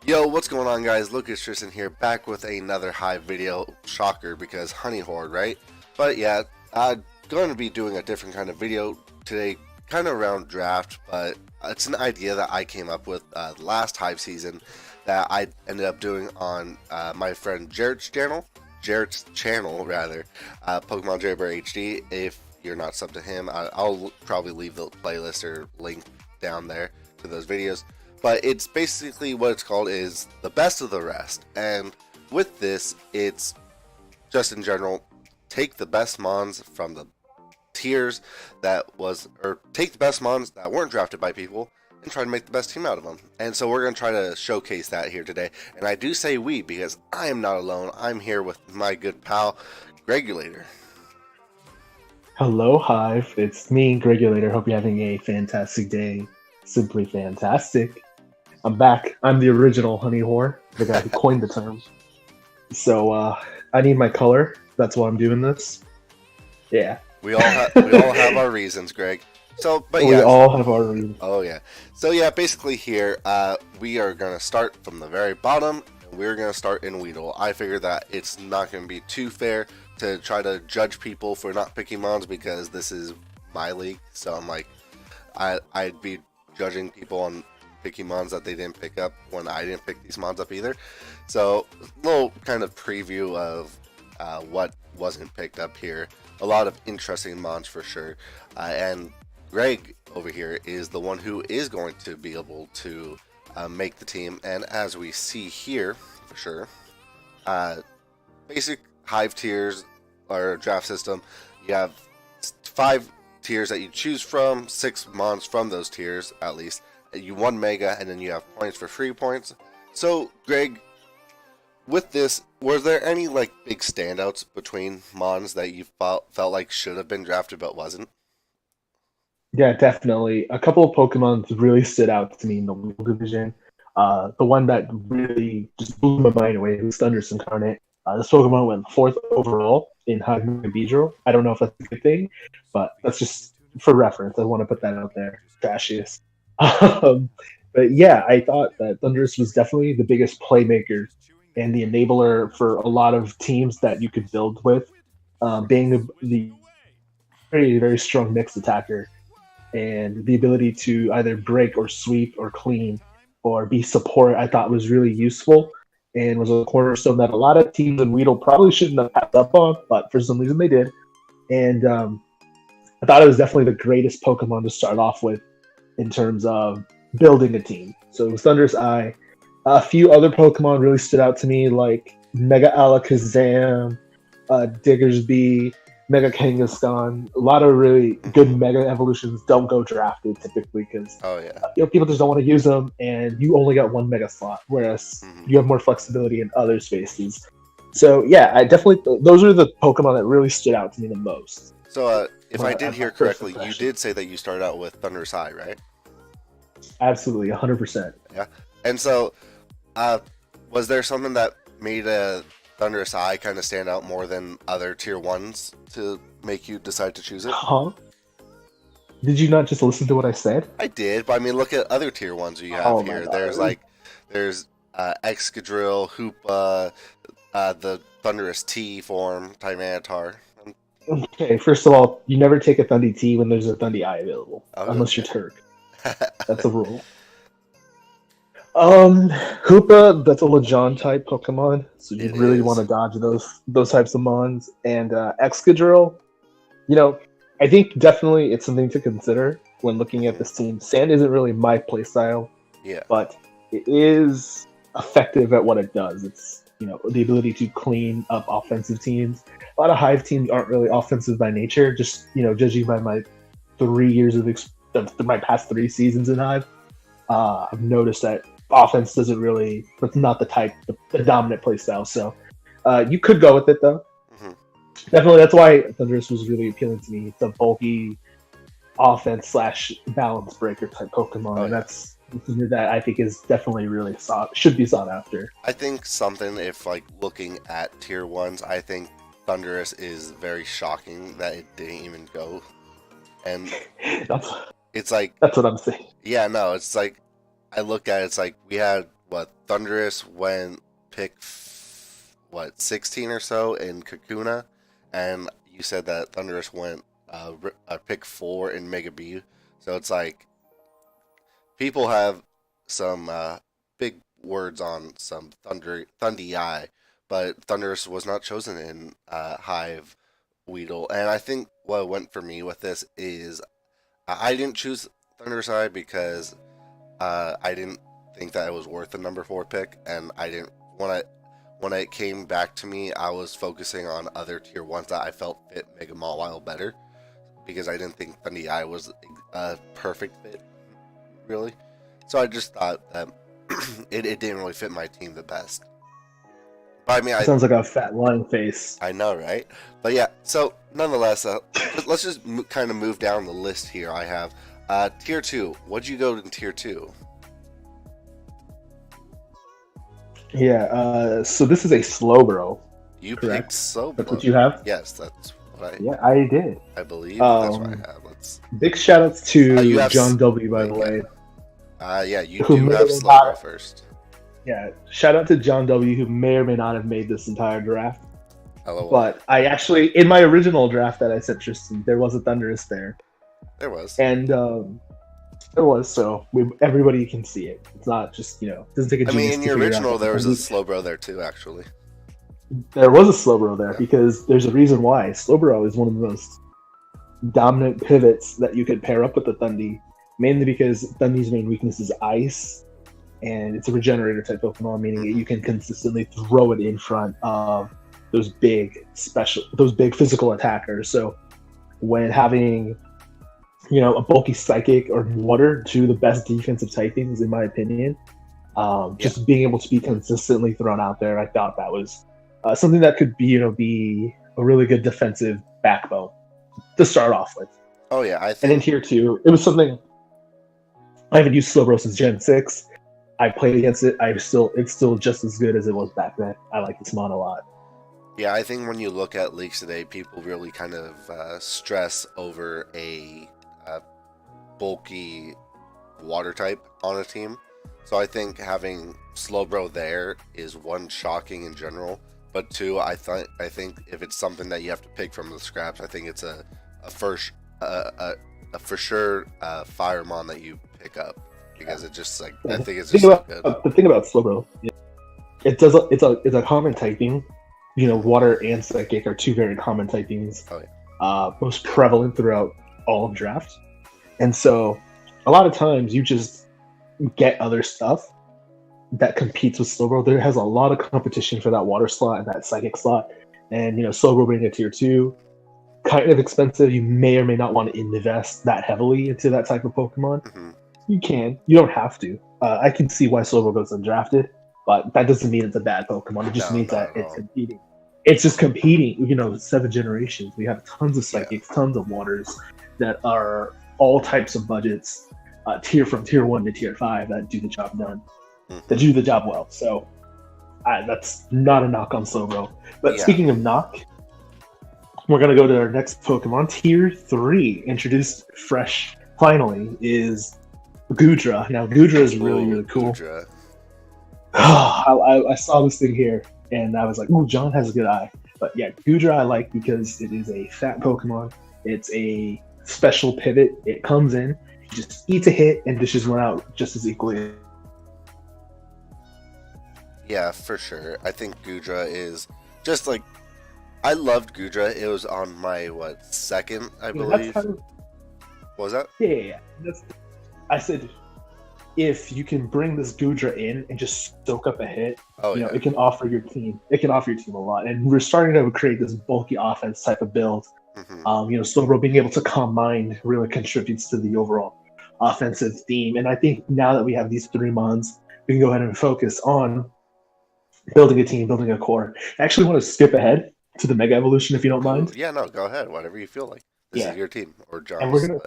Yo, what's going on, guys? Lucas Tristan here, back with another Hive video. Shocker, because Honey Horde, right? But yeah, I'm going to be doing a different kind of video today, kind of around draft, but it's an idea that I came up with last Hive season that I ended up doing on my friend Jared's channel, rather, Pokemon Jailbird HD. If you're not subbed to him, I'll probably leave the playlist or link down there to those videos. But it's basically what it's called is the best of the rest. And with this, it's just in general, take the best mons from the tiers or take the best mons that weren't drafted by people and try to make the best team out of them. And so we're going to try to showcase that here today. And I do say we because I am not alone. I'm here with my good pal, Gregulator. Hello, Hive. It's me, Gregulator. Hope you're having a fantastic day. Simply fantastic. I'm back. I'm the original honey whore, the guy who coined the term. So I need my color. That's why I'm doing this. Yeah. We all have our reasons, Greg. So, but we yeah. all have our reasons. Oh yeah. So yeah, basically here we are gonna start from the very bottom. And we're gonna start in Weedle. I figure that it's not gonna be too fair to try to judge people for not picking mons because this is my league. So I'm like, I'd be judging people on picking mons that they didn't pick up when I didn't pick these mons up either. So a little kind of preview of what wasn't picked up here. A lot of interesting mons for sure. And Greg over here is the one who is going to be able to make the team. And as we see here, for sure, basic Hive tiers or draft system, you have 5 tiers that you choose from, 6 mons from those tiers at least. You 1 mega, and then you have points for free points. So, Greg, with this, were there any like big standouts between mons that you felt like should have been drafted but wasn't? Yeah, definitely. A couple of Pokemon really stood out to me in the Weedle division. The one that really just blew my mind away was Thunderous Incarnate. This Pokemon went 4th overall in Hive and Beedrill. I don't know if that's a good thing, but that's just for reference. I want to put that out there. Trashiest. Um, but yeah, I thought that Thunderous was definitely the biggest playmaker and the enabler for a lot of teams that you could build with, being the very, very strong mixed attacker and the ability to either break or sweep or clean or be support. I thought was really useful and was a cornerstone that a lot of teams in Weedle probably shouldn't have passed up on, but for some reason they did. And I thought it was definitely the greatest Pokemon to start off with in terms of building a team. So it was Thunderous Eye. A few other Pokemon really stood out to me, like Mega Alakazam, Diggersby, Mega Kangaskhan. A lot of really good Mega evolutions don't go drafted typically because Oh yeah. people just don't want to use them, and you only got 1 Mega slot, whereas you have more flexibility in other spaces. So yeah, I definitely those are the Pokemon that really stood out to me the most. So if I did hear correctly, you impression. did say that you started out with Thunderous Eye, right? Absolutely, 100%. Yeah. And so, was there something that made a Thunderous Eye kind of stand out more than other tier 1s to make you decide to choose it? Huh? Did you not just listen to what I said? I did, but I mean, look at other tier 1s you have Oh my here. God. There's Excadrill, Hoopa, the Thunderous T form, Tyranitar. Okay, first of all, you never take a Thundy T when there's a Thundy I available, Oh, unless okay. you're Turk. That's a rule. Hoopa, that's a Legion type Pokemon, so you It really is. want to dodge those types of mons. And Excadrill, you know, I think definitely it's something to consider when looking at this team. Sand isn't really my playstyle, Yeah. but it is effective at what it does. It's the ability to clean up offensive teams. A lot of Hive teams aren't really offensive by nature. Just judging by my 3 years of my past 3 seasons in Hive, I've noticed that offense doesn't really. That's not the dominant play style. So you could go with it though. Hmm. Definitely, that's why Thunderous was really appealing to me. It's a bulky offense slash balance breaker type Pokemon, Oh, and yeah. that's something that I think is definitely should be sought after. I think something, if like looking at tier 1s, I think Thunderous is very shocking that it didn't even go. And That's it's like, that's what I'm saying. yeah, no, it's like, I look at it, it's like we had what Thunderous went pick 16 or so in Kakuna, and you said that Thunderous went pick 4 in Mega B. So it's like people have some big words on some Thundy Eye, but Thunderous was not chosen in Hive Weedle. And I think what went for me with this is I didn't choose Thunderous Eye because I didn't think that it was worth the number 4 pick, and I didn't when it came back to me, I was focusing on other tier 1s that I felt fit Mega Mawile better, because I didn't think Thundy Eye was a perfect fit, really. So I just thought that it didn't really fit my team the best. But I mean, sounds like a fat lying face. I know, right? But yeah, so nonetheless, let's just kind of move down the list here. I have tier 2. What'd you go in tier 2? Yeah, so this is a Slowbro. You correct? picked Slowbro. That's what you have? Yes, that's what I did. I believe that's what I have. Big shout outs to you have John W, by the way. Yeah, you do have Slowbro first. Yeah, shout out to John W, who may or may not have made this entire draft. LOL. But I actually, in my original draft that I sent Tristan, there was a Thunderous there. There was. And there was, so everybody can see it. It's not just, doesn't take a genius. I mean, in your original, there was a Slowbro there too, actually. There was a Slowbro there because there's a reason why. Slowbro is one of the most dominant pivots that you could pair up with the Thundy, mainly because Thundy's main weakness is ice, and it's a regenerator type Pokemon, meaning that you can consistently throw it in front of those big physical attackers. So when having a bulky Psychic or Water, two of the best defensive typings in my opinion, just being able to be consistently thrown out there, I thought that was something that could be a really good defensive backbone to start off with. Oh yeah, I think. And in tier 2, it was something I haven't used Slowbro since Gen 6. I played against it. It's still just as good as it was back then. I like this mon a lot. Yeah, I think when you look at leaks today, people really kind of stress over a bulky water type on a team. So I think having Slowbro there is, one, shocking in general, but two, I think if it's something that you have to pick from the scraps, I think it's a for sure Firemon that you pick up, because it just I think it's just so good. The thing about Slowbro, it's a common typing. Water and Psychic are two very common typings. Oh, yeah. Most prevalent throughout all of draft. And so a lot of times you just get other stuff that competes with Slowbro. There has a lot of competition for that water slot and that Psychic slot. And, Slowbro being a tier 2, kind of expensive. You may or may not want to invest that heavily into that type of Pokemon. Mm-hmm. You can. You don't have to. I can see why Slowbro goes undrafted, but that doesn't mean it's a bad Pokemon. It just means that it's competing. It's just competing, 7 generations. We have tons of Psychics, tons of Waters that are all types of budgets, from tier 1 to tier 5 that do the job that do the job well. So that's not a knock on Slowbro. But speaking of knock, we're going to go to our next Pokemon. Tier 3, introduced fresh, finally, is Goodra. Now, Goodra is really, really cool. I saw this thing here, and I was like, John has a good eye. But yeah, Goodra I like because it is a fat Pokemon. It's a special pivot. It comes in, just eats a hit, and dishes one out just as equally. Yeah, for sure. I think Goodra is just I loved Goodra. It was on my, second, I believe. What was that? Yeah. I said, if you can bring this Goodra in and just soak up a hit, it can offer your team. It can offer your team a lot. And we're starting to create this bulky offense type of build. Mm-hmm. Slowbro being able to calm mind really contributes to the overall offensive theme. And I think now that we have these 3 mons, we can go ahead and focus on building a team, building a core. I actually want to skip ahead to the Mega Evolution, if you don't mind. Yeah, no, go ahead. Whatever you feel like. This is your team, or John's. And we're gonna,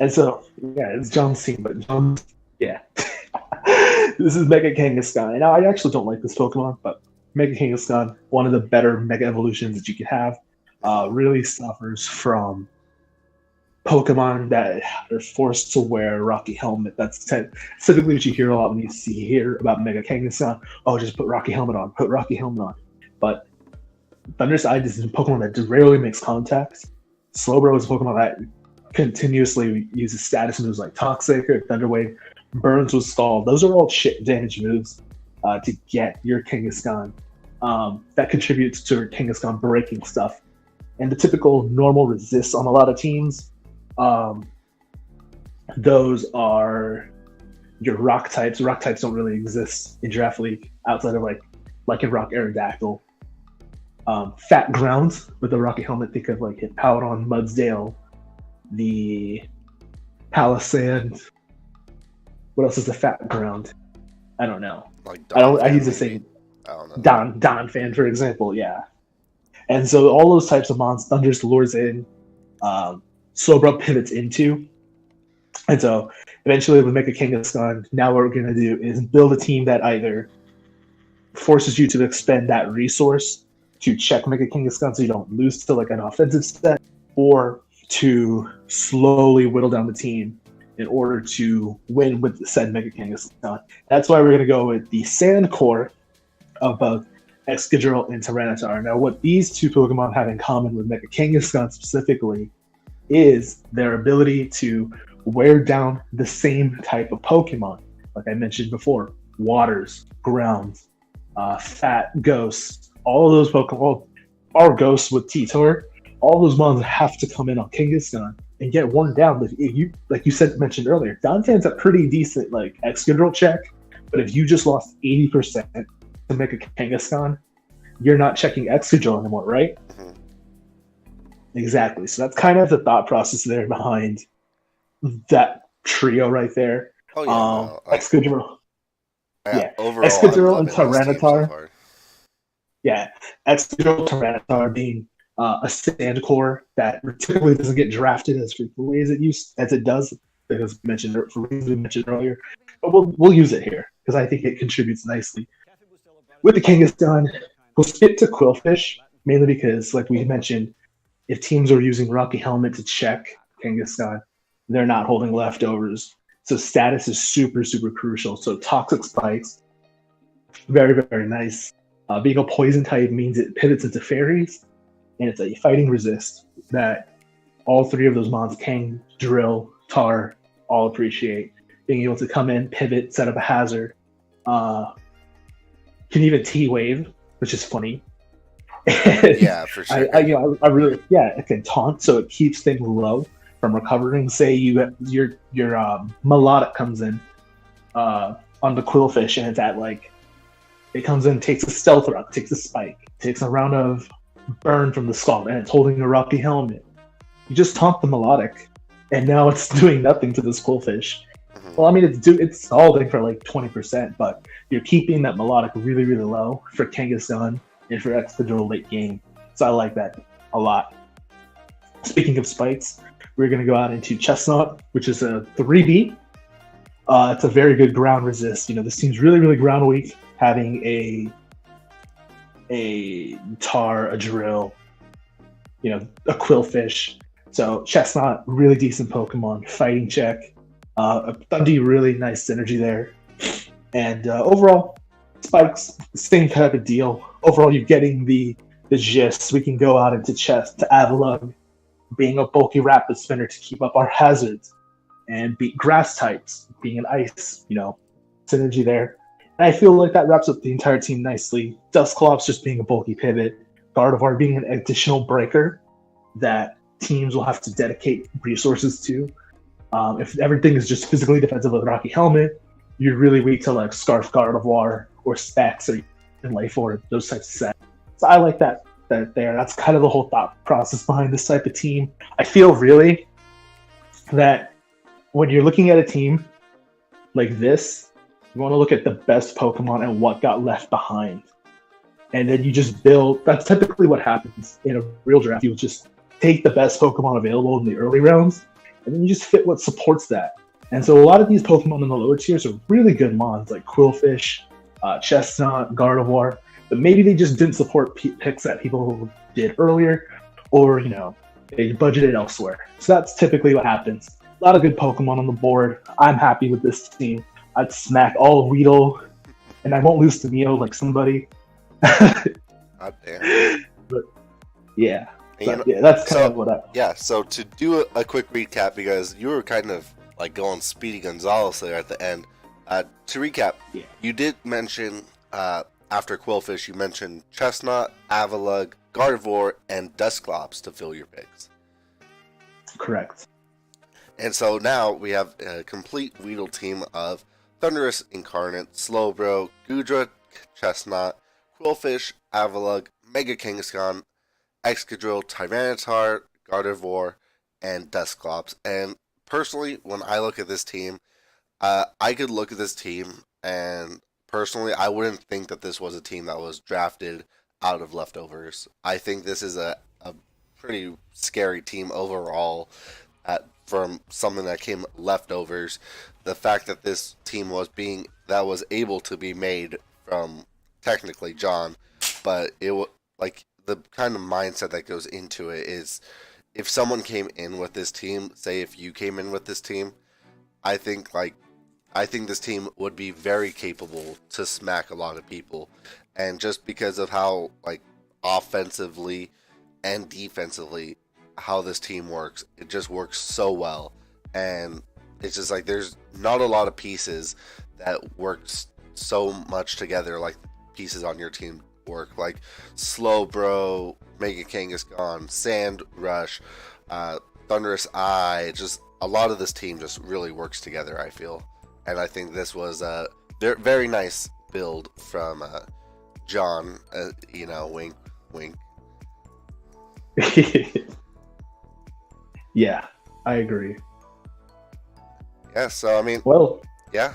And so, it's John's team, but John's, this is Mega Kangaskhan. Now, I actually don't like this Pokemon, but Mega Kangaskhan, one of the better Mega Evolutions that you could have, really suffers from Pokemon that are forced to wear a Rocky helmet. That's typically what you hear a lot when you hear about Mega Kangaskhan. Oh, just put Rocky helmet on, put Rocky helmet on. But Thunderside is a Pokemon that rarely makes contact. Slowbro is a Pokemon that continuously uses status moves like Toxic or Thunder Wave. Burns with Stall. Those are all shit damage moves to get your Kangaskhan. That contributes to Kangaskhan breaking stuff. And the typical normal resists on a lot of teams, those are your rock types. Rock types don't really exist in Draft League outside of like in Rock Aerodactyl. Fat ground with the Rocky helmet. Think of like Hippowdon, Mudsdale, the Palisand. What else is the fat ground? I don't know. I use the same. I don't know. Don fan, for example, yeah. And so all those types of mons, Thundurus lures in, Slowbro pivots into. And so eventually with Mega Kangaskhan, now what we're going to do is build a team that either forces you to expend that resource to check Mega Kangaskhan so you don't lose to like an offensive set, or to slowly whittle down the team in order to win with the said Mega Kangaskhan. That's why we're going to go with the Sand Core of both Excadrill and Tyranitar. Now, what these two Pokemon have in common with Mega Kangaskhan specifically is their ability to wear down the same type of Pokemon. Like I mentioned before, waters, grounds, fat ghosts, all of those Pokemon, our ghosts with T-Tor, all those mons have to come in on Kangaskhan and get worn down. If you, like you mentioned earlier, Donphan's a pretty decent like Excadrill check, but if you just lost 80% to make a Kangaskhan, you're not checking Excadrill anymore, right? Mm-hmm. Exactly. So that's kind of the thought process there behind that trio right there. Oh yeah, Excadrill. Yeah, overall, Excadrill and Tyranitar. So yeah, Excadrill, Tyranitar being a sand core that typically doesn't get drafted as frequently as it does, because for reasons we mentioned earlier. But we'll use it here because I think it contributes nicely. With the Kangaskhan, we'll skip to Quillfish, mainly because, like we mentioned, if teams are using Rocky Helmet to check Kangaskhan, they're not holding leftovers. So status is super, super crucial. So Toxic Spikes, very, very nice. Being a poison type means it pivots into fairies, and it's a fighting resist that all three of those mons, Kang, Drill, Tar, all appreciate. Being able to come in, pivot, set up a hazard. Can even T-Wave, which is funny. yeah, for sure. I really, it can taunt, so it keeps things low from recovering. Say your Melodic comes in on the Quillfish, and it's at like, it comes in, takes a Stealth Rock, takes a Spike, takes a round of Burn from the Scald, and it's holding a Rocky Helmet. You just taunt the Melodic, and now it's doing nothing to this Quillfish. Mm-hmm. Well, I mean, it's scalding for like 20%, but you're keeping that Melodic really, really low for Kangaskhan and for Excadrill late game. So I like that a lot. Speaking of spikes, we're going to go out into Chestnut, which is a 3B. It's a very good ground resist. This team's really, really ground weak, having a Tar, a Drill, a Quillfish. So Chestnut, really decent Pokemon. Fighting check. Thundy, really nice synergy there. And overall, Spikes, same type of deal. Overall, you're getting the gist. We can go out into Chest to Avalugg, being a bulky Rapid Spinner to keep up our hazards, and beat grass types, being an ice, synergy there. And I feel like that wraps up the entire team nicely. Dusclops just being a bulky pivot, Gardevoir being an additional breaker that teams will have to dedicate resources to. If everything is just physically defensive with Rocky Helmet, you're really weak to like Scarf Gardevoir or Specs or Life Orb, those types of sets. So I like that there. That's kind of the whole thought process behind this type of team. I feel really that when you're looking at a team like this, you want to look at the best Pokemon and what got left behind. And then you just build. That's typically what happens in a real draft. You'll just take the best Pokemon available in the early rounds, and then you just fit what supports that. And so a lot of these Pokemon in the lower tiers are really good mons, like Quillfish, Chestnut, Gardevoir, but maybe they just didn't support picks that people did earlier, or, You budget it elsewhere. So that's typically what happens. A lot of good Pokemon on the board. I'm happy with this team. I'd smack all of Weedle, and I won't lose to Neo like somebody. God damn. But yeah. And, yeah, that's kind of what I... Yeah, so to do a quick recap, because you were kind of like going Speedy Gonzalez there at the end. To recap, you did mention, after Quillfish, you mentioned Chestnut, Avalugg, Gardevoir, and Dusclops to fill your picks. Correct. And so now we have a complete Weedle team of Thundurus Incarnate, Slowbro, Goodra, Chestnut, Quillfish, Avalugg, Mega Kangaskhan, Excadrill, Tyranitar, Gardevoir, and Dusclops. And personally, when I look at this team, I could look at this team, and personally, I wouldn't think that this was a team that was drafted out of leftovers. I think this is a pretty scary team overall from something that came leftovers. The fact that this team was able to be made from technically John, but it was like the kind of mindset that goes into it is if someone came in with this team, say if you came in with this team, I think this team would be very capable to smack a lot of people. And just because of how like offensively and defensively how this team works, it just works so well. And it's just like there's not a lot of pieces that works so much together like pieces on your team work, like Slowbro, Mega Kangaskhan, Sand Rush, Thunderous Eye. Just a lot of this team just really works together, I feel. And I think this was a very nice build from John. Wink, wink. Yeah, I agree. Yeah, so I mean, well, yeah.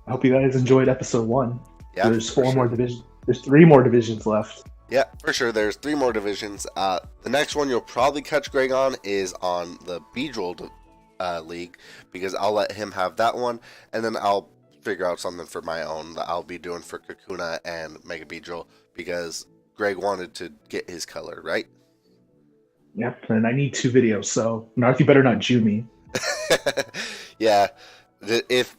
I hope you guys enjoyed episode 1. Yeah, there's 4 more divisions. There's 3 more divisions left. Yeah, for sure. There's 3 more divisions. The next one you'll probably catch Greg on is on the Beedrill league, because I'll let him have that one, and then I'll figure out something for my own that I'll be doing for Kakuna and Mega Beedrill, because Greg wanted to get his color, right? Yep, and I need 2 videos, so Narth, you better not Jew me. Yeah, if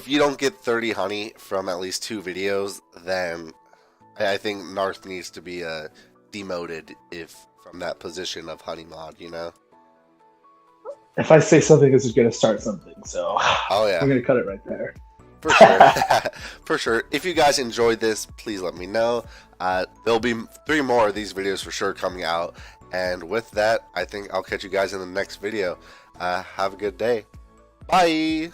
you don't get 30 honey from at least 2 videos, then I think Narth needs to be demoted from that position of honey mod, you know? If I say something, this is going to start something, so oh yeah, I'm going to cut it right there. For sure. For sure. If you guys enjoyed this, please let me know. There'll be 3 more of these videos for sure coming out. And with that, I think I'll catch you guys in the next video. Have a good day. Bye!